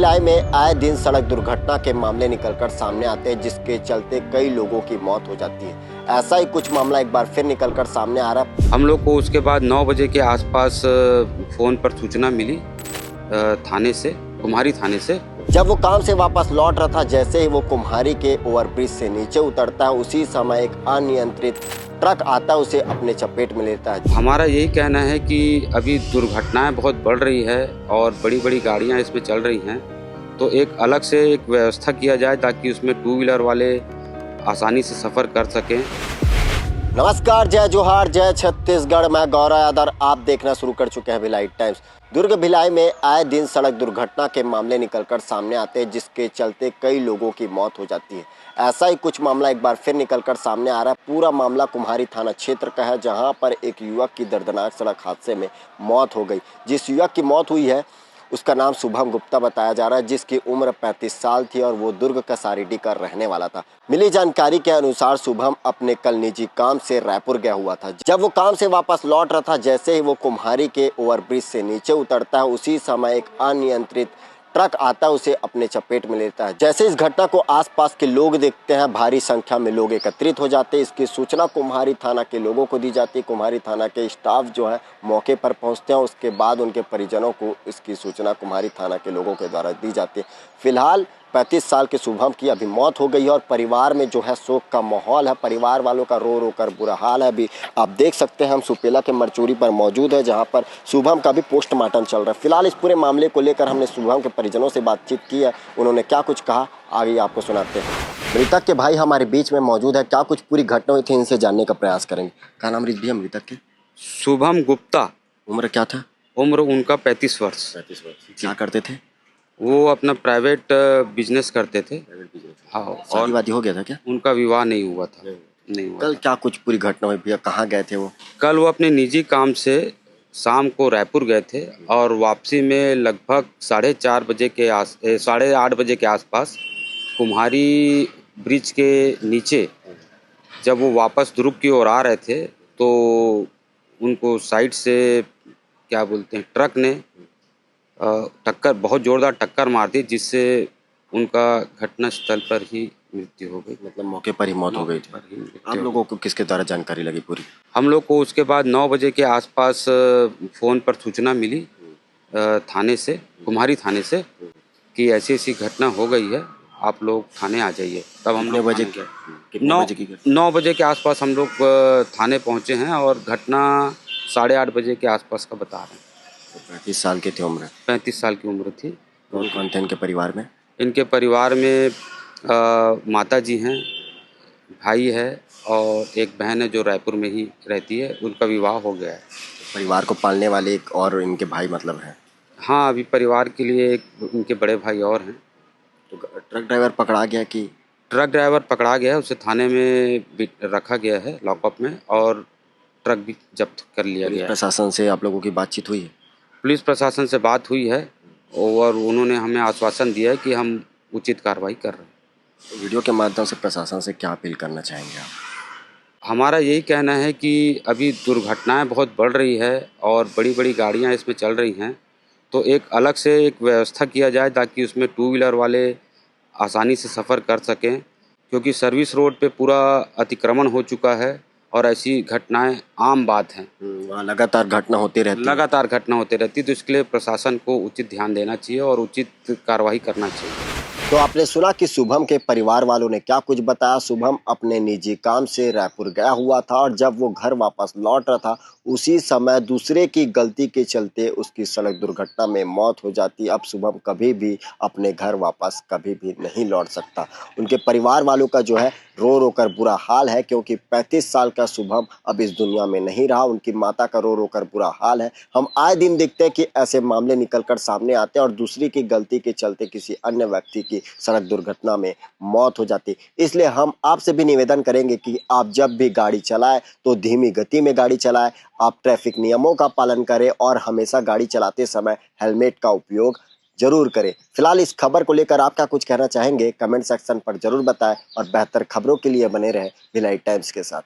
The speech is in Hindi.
भिलाई में आए दिन सड़क दुर्घटना के मामले निकलकर सामने आते हैं, जिसके चलते कई लोगों की मौत हो जाती है। ऐसा ही कुछ मामला एक बार फिर निकलकर सामने आ रहा है। हम लोग को उसके बाद 9 बजे के आसपास फ़ोन पर सूचना मिली थाने से, कुम्हारी थाने से। जब वो काम से वापस लौट रहा था, जैसे ही वो कुम्हारी के ओवरब्रिज से नीचे उतरता है, उसी समय एक अनियंत्रित ट्रक आता है, उसे अपने चपेट में लेता है। हमारा यही कहना है कि अभी दुर्घटनाएं बहुत बढ़ रही है और बड़ी बड़ी गाड़ियां इसमें चल रही हैं, तो एक अलग से एक व्यवस्था किया जाए ताकि उसमें 2 व्हीलर वाले आसानी से सफ़र कर सकें। नमस्कार, जय जोहार, जय छत्तीसगढ़। मैं गौरव यादव, आप देखना शुरू कर चुके हैं भिलाई टाइम्स। दुर्ग भिलाई में आए दिन सड़क दुर्घटना के मामले निकलकर सामने आते हैं, जिसके चलते कई लोगों की मौत हो जाती है। ऐसा ही कुछ मामला एक बार फिर निकलकर सामने आ रहा है। पूरा मामला कुम्हारी थाना क्षेत्र का है, जहां पर एक युवक की दर्दनाक सड़क हादसे में मौत हो गई। जिस युवक की मौत हुई है उसका नाम शुभम गुप्ता बताया जा रहा है, जिसकी उम्र 35 साल थी और वो दुर्ग का सारीडी का रहने वाला था। मिली जानकारी के अनुसार शुभम अपने कल निजी काम से रायपुर गया हुआ था। जब वो काम से वापस लौट रहा था, जैसे ही वो कुम्हारी के ओवरब्रिज से नीचे उतरता है, उसी समय एक अनियंत्रित ट्रक आता है, उसे अपने चपेट में लेता है। जैसे इस घटना को आसपास के लोग देखते हैं, भारी संख्या में लोग एकत्रित हो जाते हैं। इसकी सूचना कुम्हारी थाना के लोगों को दी जाती है। कुम्हारी थाना के स्टाफ जो है मौके पर पहुंचते हैं। उसके बाद उनके परिजनों को इसकी सूचना कुम्हारी थाना के लोगों के द्वारा दी जाती है। फिलहाल 35 साल के शुभम की अभी मौत हो गई है और परिवार में जो है शोक का माहौल है। परिवार वालों का रो रो कर बुरा हाल है। अभी आप देख सकते हैं, हम सुपेला के मरचूरी पर मौजूद है, जहां पर शुभम का भी पोस्टमार्टम चल रहा है। फिलहाल इस पूरे मामले को लेकर हमने शुभम के परिजनों से बातचीत की है। उन्होंने क्या कुछ कहा, आगे आपको सुनाते हैं। मृतक के भाई हमारे बीच में मौजूद है। क्या कुछ पूरी घटना हुई थी, इनसे जानने का प्रयास करेंगे। क्या नाम भैया मृतक के? शुभम गुप्ता। उम्र क्या था? उम्र उनका 35 वर्ष। 35 वर्ष। क्या करते थे? वो अपना प्राइवेट बिजनेस करते थे। हाँ, और शादी हो गया था क्या? उनका विवाह नहीं हुआ था। नहीं हुआ कल था। क्या कुछ पूरी घटना हुई भैया, कहाँ गए थे वो? कल वो अपने निजी काम से शाम को रायपुर गए थे और वापसी में लगभग 4:30 बजे के 8:30 बजे के आसपास कुम्हारी ब्रिज के नीचे जब वो वापस दुर्ग की ओर आ रहे थे, तो उनको साइड से क्या बोलते हैं, ट्रक ने टक्कर, बहुत जोरदार टक्कर मार दी, जिससे उनका घटनास्थल पर ही मृत्यु हो गई। मतलब मौके पर ही मौत हो गई थी। आप लोगों को किसके द्वारा जानकारी लगी पूरी? हम लोग को उसके बाद 9 बजे के आसपास फ़ोन पर सूचना मिली थाने से, कुम्हारी थाने से, कि ऐसी ऐसी घटना हो गई है, आप लोग थाने आ जाइए। तब हम लोग बजे गए। कितने बजे की? 9 बजे के आसपास हम लोग थाने पहुँचे हैं और घटना 8:30 बजे के आसपास का बता रहे हैं। 35 साल की थी उम्र? 35 साल की उम्र थी। कौन कौन थे इनके परिवार में? इनके परिवार में माता जी हैं, भाई है और एक बहन है जो रायपुर में ही रहती है। उनका विवाह हो गया है। परिवार को पालने वाले एक और इनके भाई मतलब हैं? हाँ, अभी परिवार के लिए एक उनके बड़े भाई और हैं। तो ट्रक ड्राइवर पकड़ा गया कि? ट्रक ड्राइवर पकड़ा गया है, उसे थाने में रखा गया है लॉकअप में, और ट्रक भी जब्त कर लिया गया है। प्रशासन से आप लोगों की बातचीत हुई है? पुलिस प्रशासन से बात हुई है और उन्होंने हमें आश्वासन दिया है कि हम उचित कार्रवाई कर रहे हैं। वीडियो के माध्यम से प्रशासन से क्या अपील करना चाहेंगे आप? हमारा यही कहना है कि अभी दुर्घटनाएं बहुत बढ़ रही है और बड़ी बड़ी गाड़ियां इसमें चल रही हैं, तो एक अलग से एक व्यवस्था किया जाए ताकि उसमें 2 व्हीलर वाले आसानी से सफ़र कर सकें, क्योंकि सर्विस रोड पे पूरा अतिक्रमण हो चुका है और ऐसी घटनाएं आम बात हैं। वहाँ लगातार घटना होती रहती है। तो इसके लिए प्रशासन को उचित ध्यान देना चाहिए और उचित कार्रवाई करना चाहिए। तो आपने सुना कि शुभम के परिवार वालों ने क्या कुछ बताया। शुभम अपने निजी काम से रायपुर गया हुआ था और जब वो घर वापस लौट रहा था, उसी समय दूसरे की गलती के चलते उसकी सड़क दुर्घटना में मौत हो जाती। अब शुभम कभी भी अपने घर वापस कभी भी नहीं लौट सकता। उनके परिवार वालों का जो है रो रो कर बुरा हाल है, क्योंकि 35 साल का शुभम अब इस दुनिया में नहीं रहा। उनकी माता का रो रो कर बुरा हाल है। हम आए दिन देखते हैं कि ऐसे मामले निकल कर सामने आते हैं और दूसरी की गलती के चलते किसी अन्य व्यक्ति की सड़क दुर्घटना में मौत हो जाती। इसलिए हम आपसे भी निवेदन करेंगे कि आप जब भी गाड़ी चलाएं तो धीमी गति में गाड़ी चलाएं, आप ट्रैफिक नियमों का पालन करें और हमेशा गाड़ी चलाते समय हेलमेट का उपयोग जरूर करें। फिलहाल इस खबर को लेकर आप क्या कुछ कहना चाहेंगे, कमेंट सेक्शन पर जरूर बताएं और बेहतर खबरों के लिए बने रहें भिलाई टाइम्स के साथ।